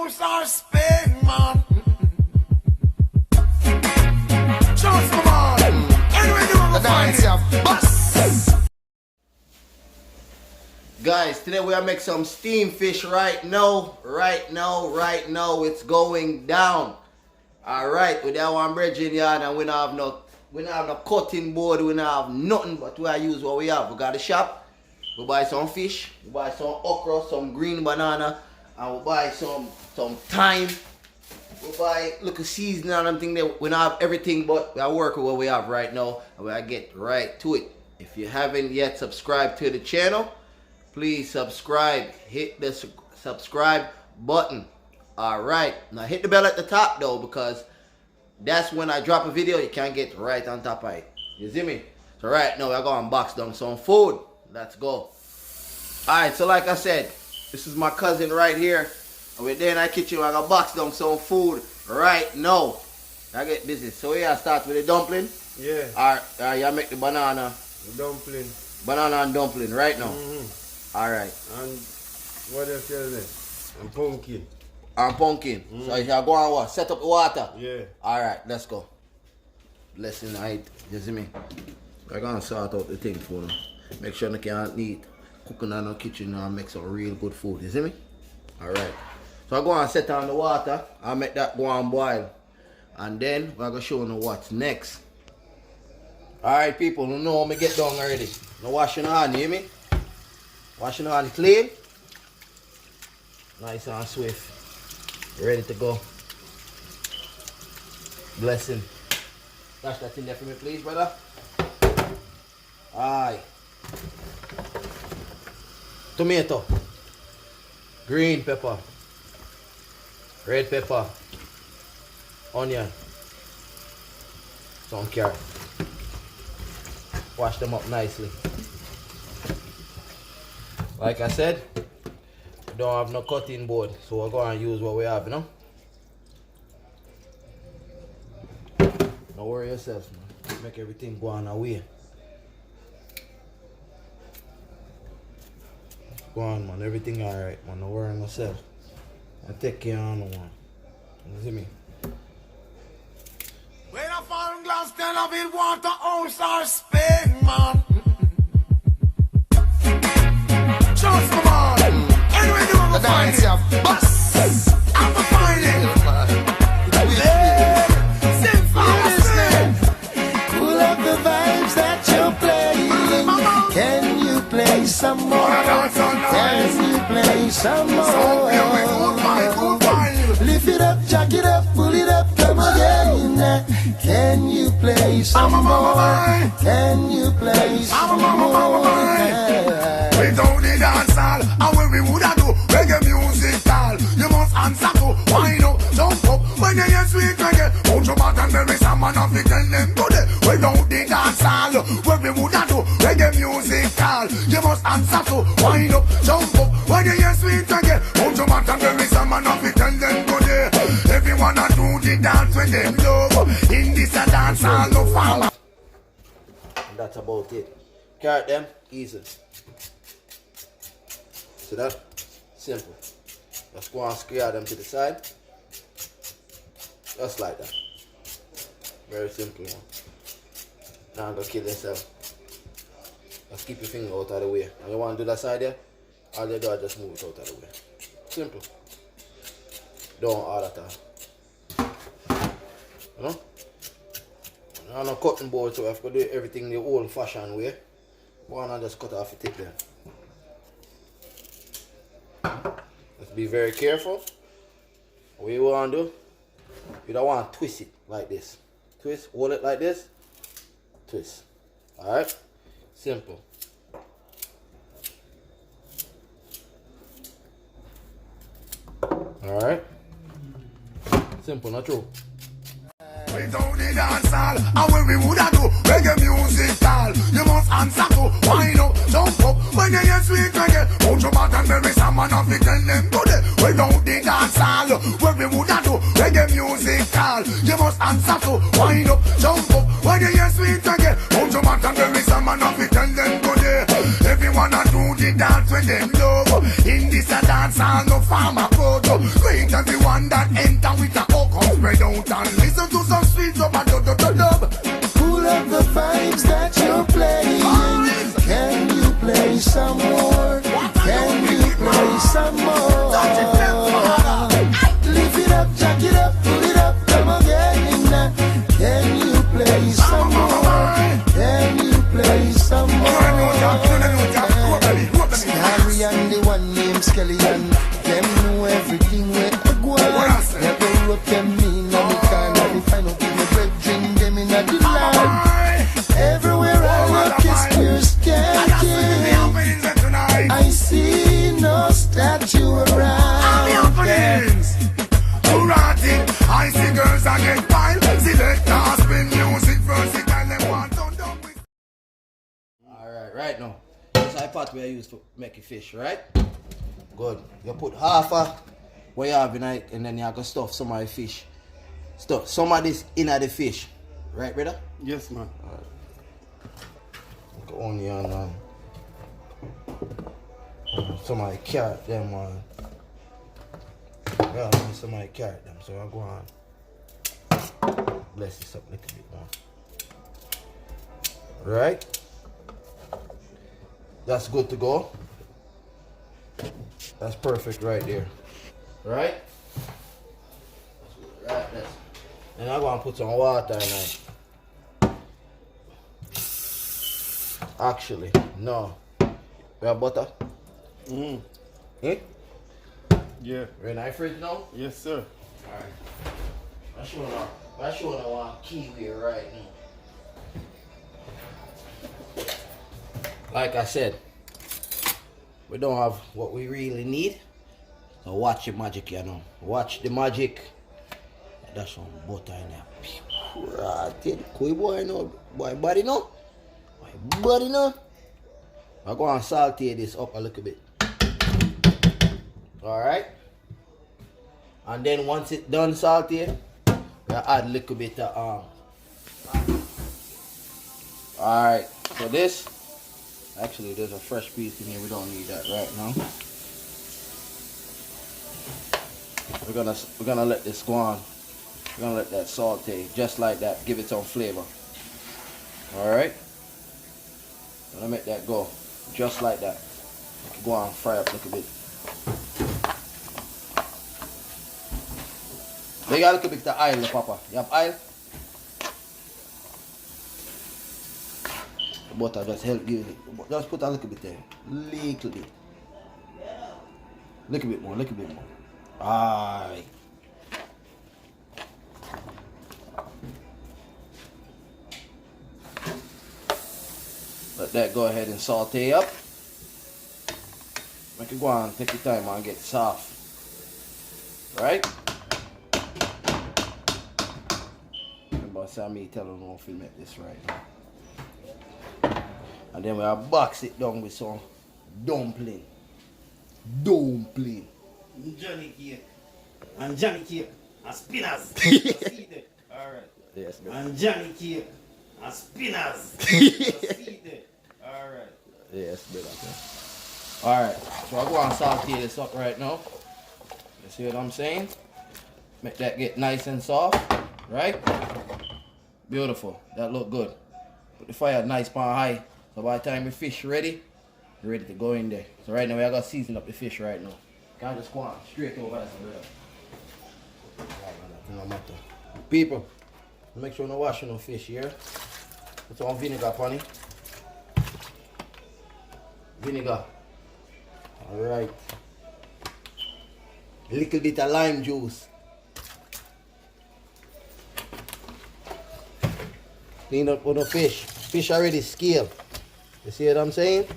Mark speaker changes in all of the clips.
Speaker 1: all-star Spain, man. Just come on. Anyway, you want to find it.
Speaker 2: Guys, today we are make some steam fish right now. It's going down. Alright, with that one bread in yard, and we don't have no cutting board, we don't have nothing, but we use what we have. We got the shop, we buy some fish, we buy some okra, some green banana, and we buy some thyme. We buy little seasoning and everything there. We don't have everything, but we are working with what we have right now, and we are get right to it. If you haven't yet subscribed to the channel, please subscribe. Hit the subscribe button. Alright, now hit the bell at the top though, because that's when I drop a video, you can't get right on top of it. You see me? So right now we're going to box down some food. Let's go. Alright, so like I said, this is my cousin right here. And we're there in our kitchen, we're going to box down some food right now. I get busy. So we start with the dumpling.
Speaker 3: Yeah.
Speaker 2: Alright, you make the banana.
Speaker 3: Dumpling.
Speaker 2: Banana and dumpling right now. Alright.
Speaker 3: And what else is there? And pumpkin.
Speaker 2: And pumpkin. So you go and what? Set up the water.
Speaker 3: Yeah.
Speaker 2: Alright, let's go. Blessing night. You see me? We're gonna sort out the thing for them. Make sure they can't eat cooking in the kitchen and make some real good food. You see me? Alright. So I go and set on the water and make that go and boil. And then we're gonna show you what's next. Alright people, you know me get done already. Now washing on, you hear me? Washing on clean. Nice and swift. Ready to go. Blessing. Dash that in there for me, please, brother. Aye. Tomato. Green pepper. Red pepper. Onion. Some carrot. Wash them up nicely. Like I said, we don't have no cutting board, so we're going to use what we have, you know? Don't worry yourself, man. Make everything go on away. Go on, man. Everything alright, man. Don't worry yourself. I take care of no one. You see me?
Speaker 1: When I found glass, tell of it water, all-star Spain, man. Just come on. Anyway, you want to find it. I'm a find it. Sing for Spain.
Speaker 4: Pull up the vibes that you're playing. Can you play some more? Can you play some more? Lift it up, jack it up, pull it up, come again. Can you play some more? Can you play some more?
Speaker 1: We don't need dance hall, and when we woulda do reggae music style, you must answer to wine up, jump up. When you hear sweet reggae, put your back and bury some man off it, tell them to it. We don't need dance hall, when we woulda do reggae music style, you must answer to wine up, jump up. When you hear sweet reggae, put your back and bury some man off it, tell them to it. Everyone a do the dance when them love. In this a dance hall, no farmer.
Speaker 2: And that's about it. Carrot them, easy. See that? Simple. Just go and square them to the side. Just like that. Very simple one. Now go kill yourself. Just keep your finger out of the way. And you want to do that side there? All you do is just move it out of the way. Simple. Don't all that time. You know? I have no cutting board, so I have to do everything the old fashioned way. Go on and just cut off the tip there. Let's be very careful. What you want to do, you don't want to twist it like this. Twist, hold it like this, twist. Alright? Simple. Alright? Simple, not true.
Speaker 1: We don't need dance hall, and when we woulda do reggae music style, you must answer to wine up, jump up. When you hear sweet reggae, put your back and bury some man off it, tell them to it. We don't need dance hall, when we woulda do reggae music style, you must answer to wine up, jump up. When you hear sweet reggae, put your back and bury some man off it, tell them to it. Everyone a do the dance when them love. In this a dance hall, no farmer product. So greet everyone that enter with a coke up, spread out and listen to some sweet dub and dub.
Speaker 4: Pull up the vibes that you're playing. Can you play some more? Can you play some more? Lift it up, jack it up, pull it up, come again. Can you play some more? Can you play some more? Harry and the one named Skeleton, them know everything where I go. Never wrote them in on the corner. If I don't give me bread, drink them in the land. Everywhere I look is pure skanking. I see no statue around.
Speaker 1: I see girls that get wild. Select the spin music first, it and them want to done with.
Speaker 2: Alright, right now. This is the pot we I use to make a fish, right? Good. You put half of what you have in it and then you have to stuff some of the fish. Stuff some of this in the fish. Right, brother?
Speaker 3: Yes, man.
Speaker 2: Go on here and some of the carrot them yeah, some of the carrot them, so I go on. Bless this up a little bit more. Right? That's good to go. That's perfect right there. Right? Right there. And I'm going to put some water in it. Actually, no. We have butter?
Speaker 3: Mm.
Speaker 2: Eh?
Speaker 3: Yeah.
Speaker 2: We're in the fridge now?
Speaker 3: Yes, sir.
Speaker 2: Alright. I'm showing one kiwi right now. Like I said, we don't have what we really need. So watch your magic, you know. Watch the magic. That's some butter in there. Right. Cool boy, no. Boy, body, no. Boy, body, no. I'm going to saute this up a little bit. Alright. And then once it's done sauteing, we add a little bit of Alright, so this actually there's a fresh piece in here, we don't need that right now. We're gonna let this go on. We're gonna let that saute just like that, give it some flavor. Alright? Gonna make that go just like that. Go on, fry up a little bit. They got a little bit of oil, Papa. You have oil? The butter just help give it. Just put a little bit there. Little bit. Little bit more, little bit more. Aye. Let that go ahead and saute up. Make it go on, take your time and get soft. Right? Me telling them if we make this right now. And then we'll box it down with some dumpling. Dumpling.
Speaker 3: Johnny cake. And Johnny cake. And spinners. Alright.
Speaker 2: Yes, man.
Speaker 3: And Johnny cake. And spinners. Alright.
Speaker 2: Yes, brother. Alright. So I'll go and saute this up right now. You see what I'm saying? Make that get nice and soft. Right? Beautiful. That look good. Put the fire nice pan high. So by the time the fish ready, you're ready to go in there. So right now we are gonna season up the fish right now. Can't just go on straight over there. No matter. People, make sure no washing no fish here. Put some vinegar upon it. Vinegar. Alright. A little bit of lime juice. Clean up with the fish. Fish already scaled. You see what I'm saying?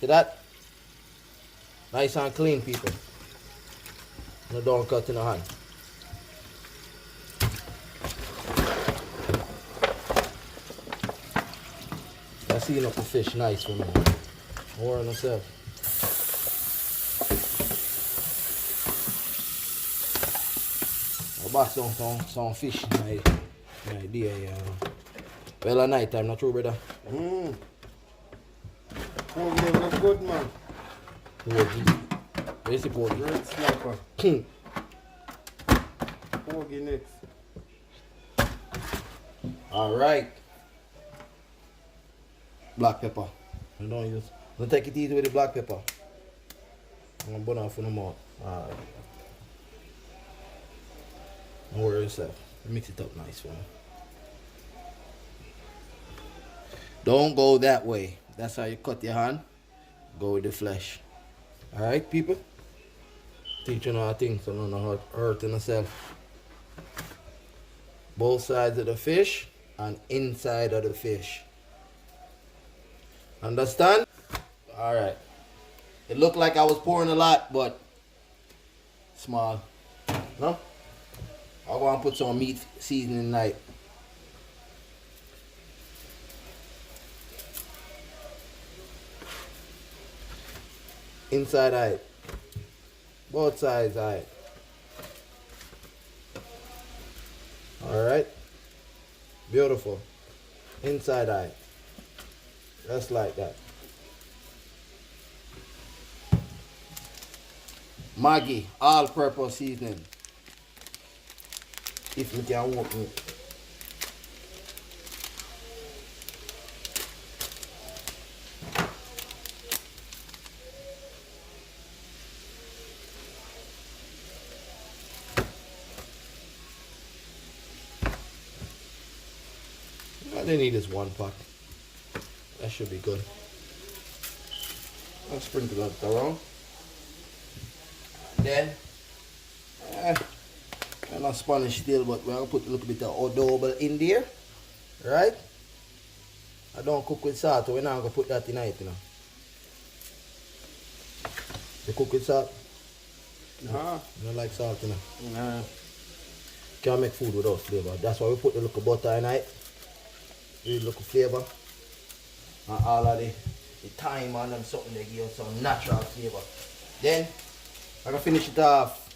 Speaker 2: See that? Nice and clean, people. No don't cut in the hand. I seal up the fish nice for me. More on myself. I'll box down some fish. My idea, yeah. Well, at night time, not true, brother?
Speaker 3: Oh, yeah, that's good, man.
Speaker 2: Yeah, Where's the porgy?
Speaker 3: Red snapper. Porgy next.
Speaker 2: Alright. Black pepper. Don't take it easy with the black pepper. I'm gonna burn off in the mouth. Alright. Don't worry yourself. Mix it up nice for me. Don't go that way. That's how you cut your hand. Go with the flesh. Alright, people? Teach you how things so don't know how hurting yourself. Both sides of the fish and inside of the fish. Understand? Alright. It looked like I was pouring a lot, but small. No? I want to put some meat seasoning tonight. Inside eye. Both sides eye. Alright. Beautiful. Inside eye. Just like that. Maggi, all-purpose seasoning. If you can walk me. All they need is 1 pack. That should be good. I'll sprinkle that around. Then, I'm not Spanish still, but we're going to put a little bit of adobo in there. Right? I don't cook with salt, so we're not going to put that in it, you know. You cook with salt?
Speaker 3: Nah.
Speaker 2: You don't like salt, you know?
Speaker 3: Nah.
Speaker 2: Can't make food without flavor. That's why we put a little butter in it. A little flavor. And all of the thyme and something they give us some natural flavor. Then, I'm going to finish it off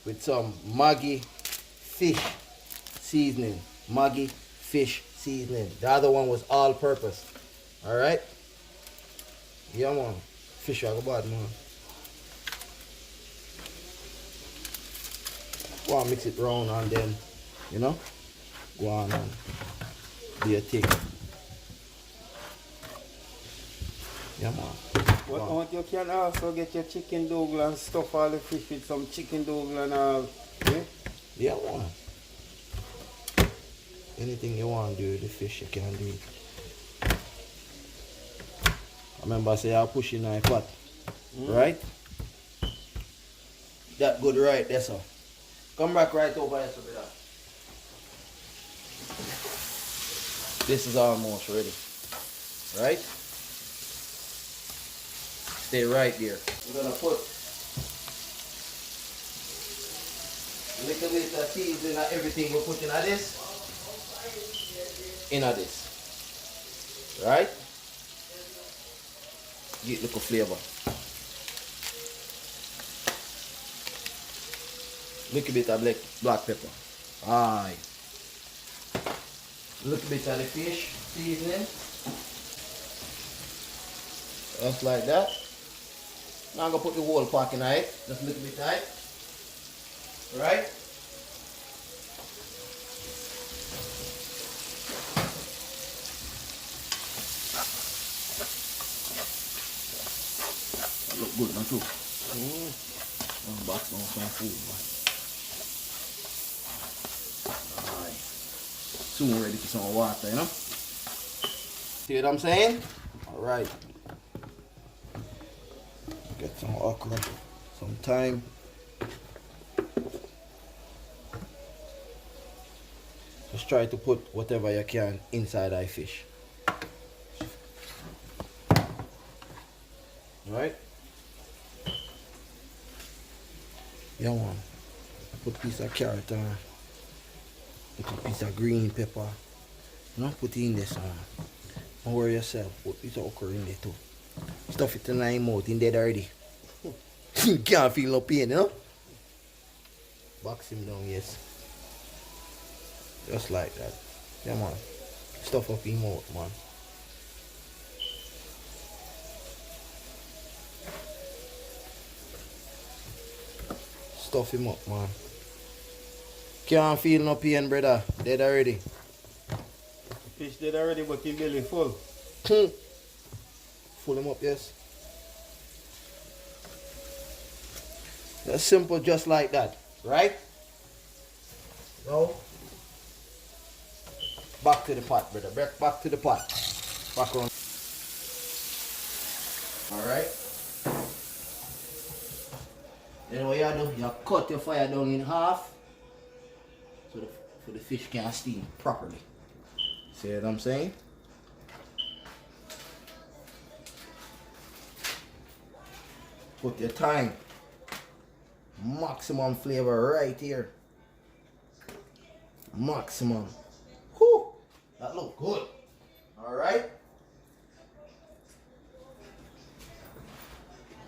Speaker 2: with some Maggi fish seasoning. Maggi fish seasoning. The other one was all purpose. Alright? Yeah, man. Fish I go bad, man. Go on, mix it round and then, you know, go on and do your thing. Yeah, man.
Speaker 3: What you can also get your chicken dough and stuff all the fish with some chicken dough and all. Yeah?
Speaker 2: Yeah, man. Anything you want to do with the fish, you can do it. I remember I say I'll push in my pot. Right? That good right there, sir. Come back right over here, sir. This is almost ready. Right? Stay right there. We're gonna put a little bit of seasoning and everything we're putting at this. In this. Right? Get little flavor. Little bit of black pepper. Aye. Little bit of the fish seasoning. Just like that. Now I'm gonna put the whole pack in it. Just a little bit tight. Right? That look good, man, too. I'm boxing on some food, man. Alright. Soon ready for some water, you know? See what I'm saying? Alright. Get some okra, some thyme. Just try to put whatever you can inside that fish. Alright? Yeah, man. Put a piece of carrot on. Put a piece of green pepper. You know, put it in this. Don't worry yourself. Put a piece of okra in there too. Stuff it in my mouth, in there already. You can't feel no pain, you know? Box him down, yes. Just like that. Yeah, man. Stuff up in mouth, man. stuff him up, man. Can't feel no pain, brother. Dead already.
Speaker 3: Fish dead already, but his belly full.
Speaker 2: Full him up, yes. That's simple, just like that, right? Now, back to the pot, brother. Back to the pot. Back on. Alright. Then what you do, you cut your fire down in half so the fish can steam properly. See what I'm saying? Put your time. Maximum flavor right here. Maximum. Whew, that look good. Alright.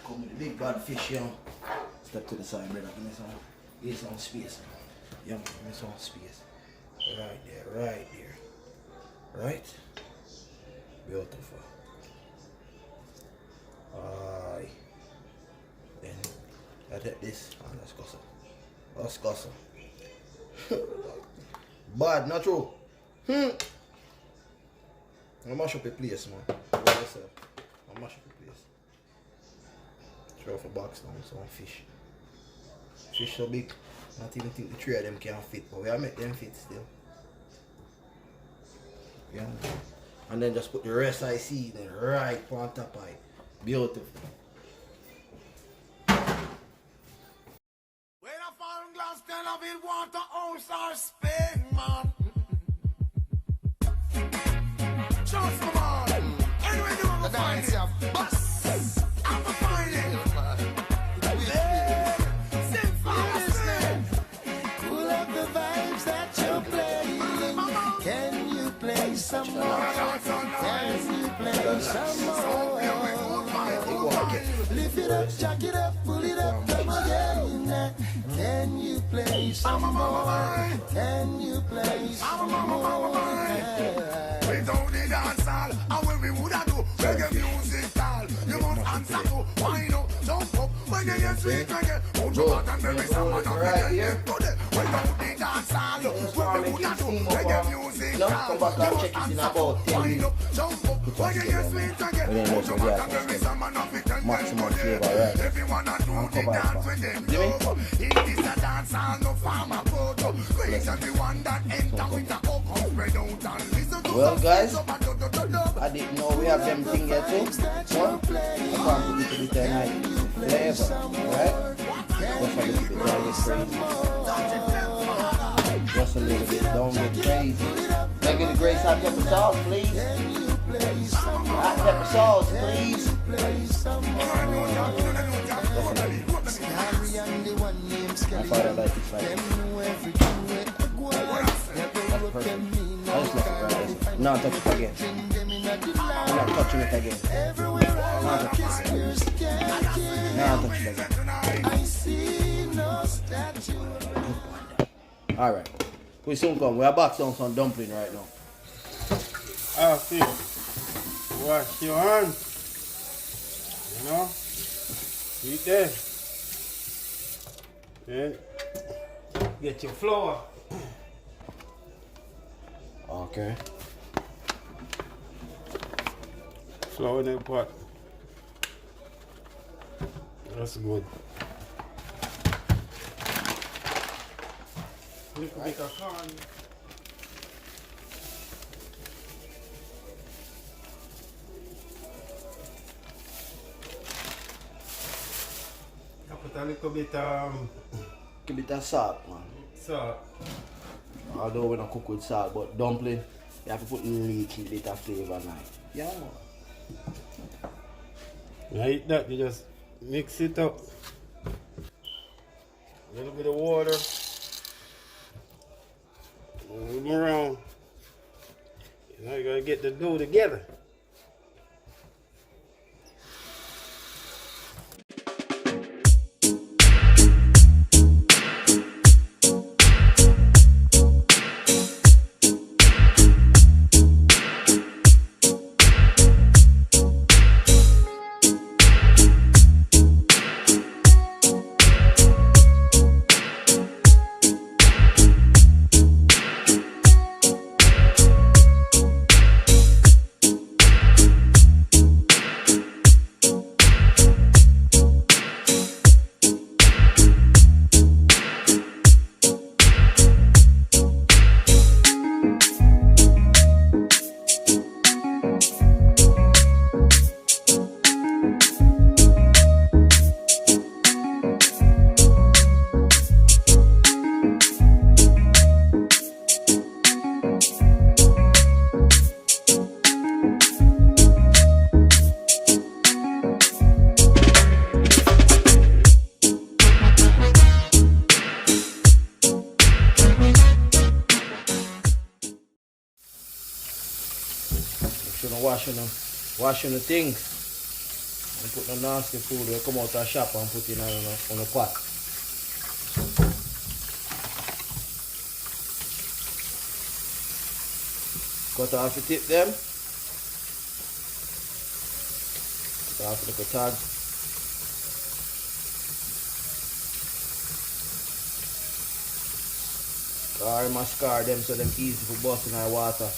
Speaker 2: Come with the big bad fish here. Step to the side, brother. Give me some space. Yeah, give me some space. Right there, right there. Right? Beautiful. Aye. Then I take this and let's go some. Let's go some. Bad, not true. I mash up a place, man. I mash up a place. Throw off a box down, some fish. Fish so big, not even think the three of them can fit, but we are make them fit still. Yeah. And then just put the rest I see then right on top of it. Beautiful.
Speaker 1: When a foreign glass tell of it want a house or Spain, man. Trust me, man. Anyway, you want to find it. I'm a find it. Sing fast.
Speaker 4: Pull up the vibes that you're playing. Can you play some more? Can you play some more? Lift it up, jack it up, pull it up, come again. Can you play some more? Can you play some more?
Speaker 1: We don't need dance hall, and when we woulda do reggae music all, you must answer to wine up, jump up, when you hear sweet reggae, hold your back and bury someone up in your head. We don't need dance hall, when we woulda do reggae music all, you must answer to wine up, jump up, when you hear sweet reggae, hold your back and bury someone up in your head. Everyone a do the dance with them, yo. It is a dance hall, no farmer photo. Great everyone that enter with a hook, spread out and listen to.
Speaker 2: Well, guys, I didn't know we have them thing here too. Well, I can't put it to the night flavor, right? Just a little bit, don't get crazy. Just a little bit, don't get crazy. Can I get the Grace hot pepper sauce, please? Hot pepper sauce, please. I thought I like this like that's perfect. I just love it right there. Now touch it again. I'm not touching it again. Now touch it again. Now touch it again. Alright. We soon come. We are back on some dumpling right now.
Speaker 3: Ah, fish. Wash your hands. You know? Eat there. Then get your flour.
Speaker 2: Okay.
Speaker 3: Flour in the pot. That's good. Little bit of corn. I put a little bit
Speaker 2: Give it that salt, man.
Speaker 3: salt.
Speaker 2: Although we don't cook with salt, but dumpling, you have to put a little bit of flavor in it. Yeah, man.
Speaker 3: You eat that, you just mix it up. A little bit of water. Move them around. You know, you gotta get the dough together.
Speaker 2: washing the things. And put the nasty food we come out of the shop and put it on a pot. Cut off the tip them. Cut off the tag. Or must scar them so them easy for busting our water.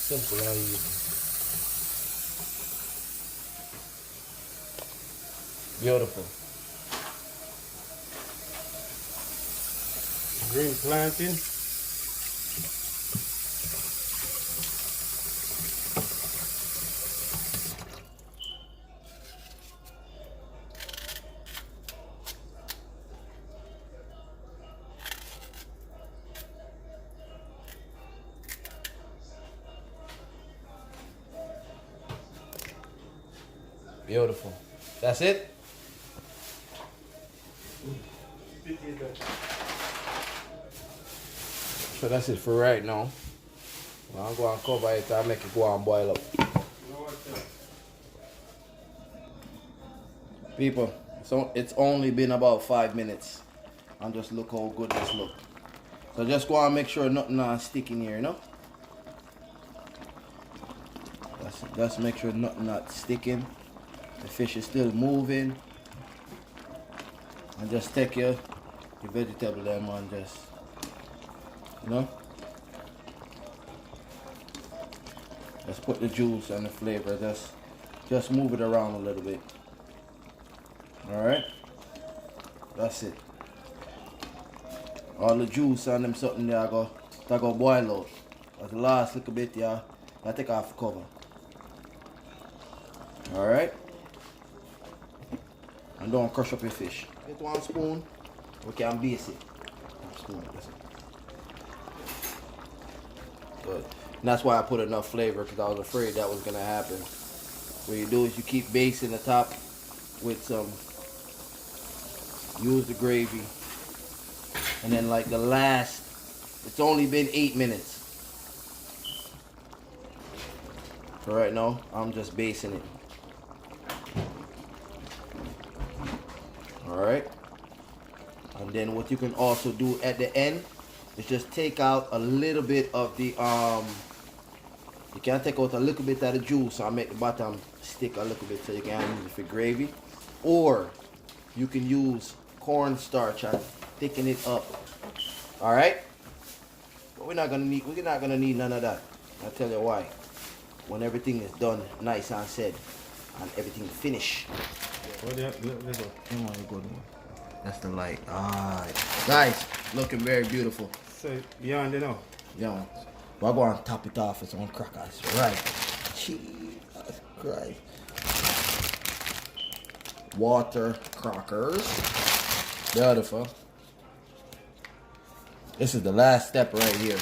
Speaker 2: Simple and easy. Beautiful.
Speaker 3: Green plantain.
Speaker 2: Beautiful. That's it? So that's it for right now. Well, I'm going to cover it and make it go and boil up. People, so it's only been about 5 minutes. And just look how good this looks. So just go and make sure nothing not sticking here, you know? Just make sure nothing not sticking. The fish is still moving. And just take your vegetable them and just, you know, just put the juice and the flavor, just move it around a little bit. Alright? That's it. All the juice and them something there go boil out. At the last little bit, yeah, I take off the cover. Alright? And don't crush up your fish. Get 1 spoon, we can base it. 1 spoon, that's it. Good. And that's why I put enough flavor, because I was afraid that was going to happen. What you do is you keep basting the top with some, use the gravy. And then like the last, it's only been 8 minutes. So right now, I'm just basting it. Alright, and then what you can also do at the end is just take out a little bit of the you can take out a little bit of the juice and make the bottom stick a little bit so you can use it for gravy, or you can use cornstarch and thicken it up. Alright, but we're not gonna need none of that. I'll tell you why. When everything is done nice and said and everything finished. That's the light. Guys, looking very beautiful.
Speaker 3: So, you on there now?
Speaker 2: Yeah. We're going to top it off with some crackers. Right. Jesus Christ. Water crackers. Beautiful. This is the last step right here.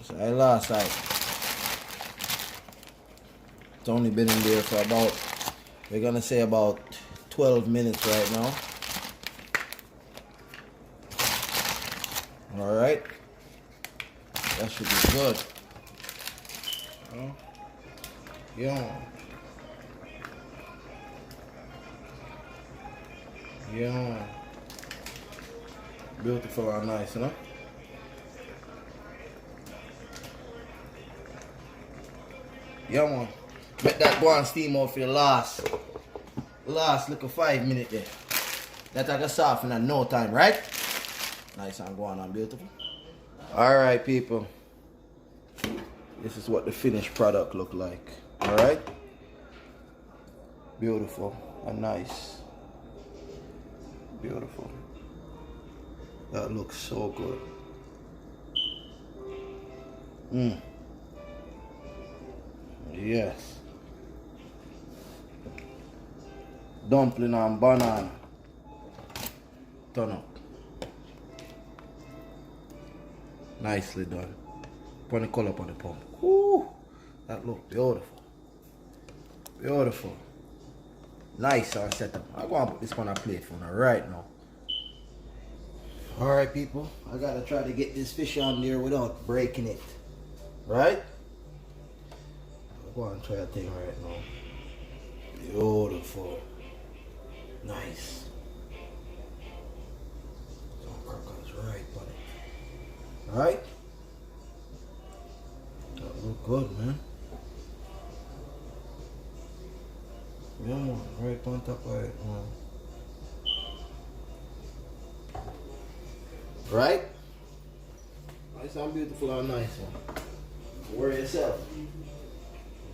Speaker 2: So I lost sight. It's only been in there for about, we're gonna say about 12 minutes right now. Alright. That should be good. Yeah. Yeah. Beautiful and nice, you know? Yeah, man. Let that go and steam out for the last little 5 minutes there. That I can soften in no time, right? Nice and going on, beautiful. Alright, people. This is what the finished product look like. Alright? Beautiful and nice. Beautiful. That looks so good. Yes. Dumpling and banana. Turn up. Nicely done. Put the color on the pump. Woo! That look beautiful. Beautiful. Nice our setup. I'm going to put this on a plate for now right now. Alright people, I gotta try to get this fish on there without breaking it. Right? I'm going to try a thing right now. Beautiful. Nice. Some crackers right on it. Right? That look good, man. Yeah, man. Right on top of it, man. Right? Nice and beautiful and nice one. Worry yourself.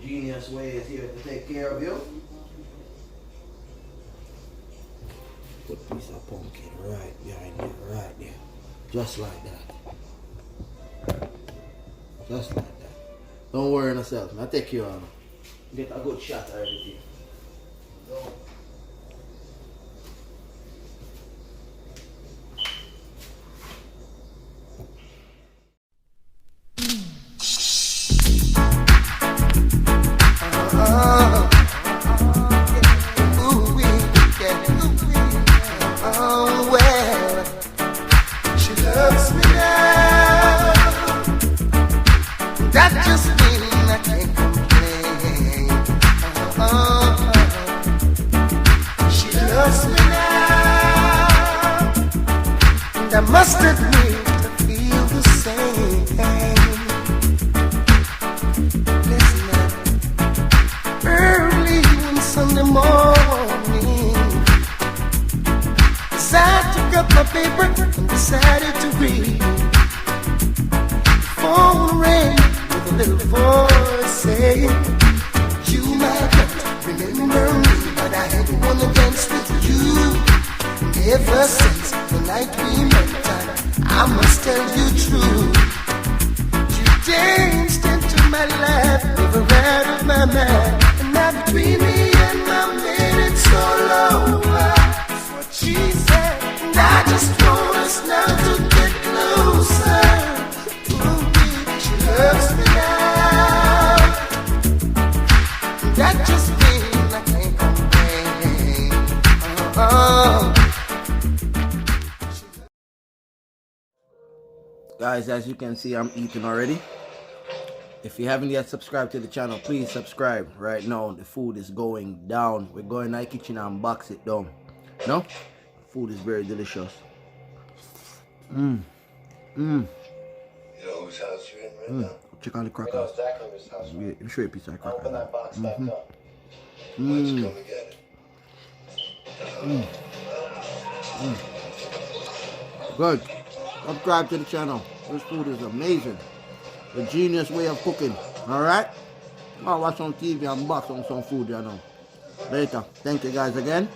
Speaker 2: Genius Way is here to take care of you. Put a piece of pumpkin right behind there, right there. Just like that. Just like that. Don't worry yourself, man. I'll take care of you. Get a good shot of everything.
Speaker 4: That just means I can't complain. She loves me now, and I must admit I feel the same. Listen up, early one Sunday morning, as I took up my paper and decided to read. Phone rang with a little voice saying, you might not remember me, but I had one against with you. And ever since the night we met, I must tell you true. You danced into my life, never out of my mind. And now between me and my man, it's all over. That's what she said. And I just want us now to get closer. Loves me now. That just means I can't complain.
Speaker 2: Guys, as you can see, I'm eating already. If you haven't yet subscribed to the channel, please subscribe. Right now, the food is going down. We're going to the kitchen and box it down. No? Food is very delicious.
Speaker 5: You know whose house you're in right now?
Speaker 2: Check on the
Speaker 5: We know
Speaker 2: crackers.
Speaker 5: exactly whose house we're in.
Speaker 2: Yeah, show you a piece of
Speaker 5: Open
Speaker 2: cracker.
Speaker 5: that box back up. Let's go and get it.
Speaker 2: Good. Subscribe to the channel. This food is amazing. The genius way of cooking. Alright? I'll watch on TV and box on some food, you know. Later. Thank you guys again.